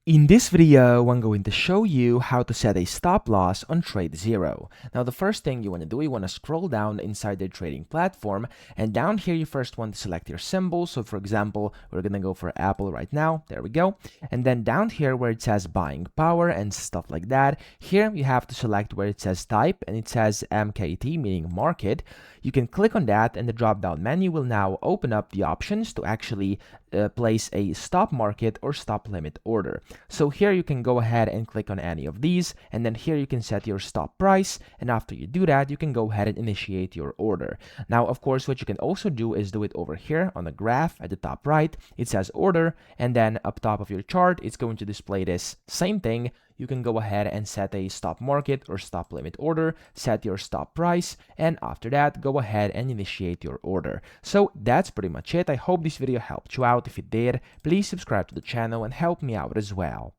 In this video, I'm going to show you how to set a stop loss on TradeZero. Now, the first thing you want to do, you want to scroll down inside the trading platform, and down here, you first want to select your symbol. So, for example, we're going to go for Apple right now. There we go. And then down here where it says buying power and stuff like that, here you have to select where it says type, and it says MKT, meaning market. You can click on that, and the drop-down menu will now open up the options to actually place a stop market or stop limit order. So here you can go ahead and click on any of these, and then here you can set your stop price, and after you do that, you can go ahead and initiate your order. Now, of course, what you can also do is do it over here on the graph at the top right. It says order, and then up top of your chart, it's going to display this same thing. You can go ahead and set a stop market or stop limit order, set your stop price, and after that, go ahead and initiate your order. So that's pretty much it. I hope this video helped you out. If it did, please subscribe to the channel and help me out as well.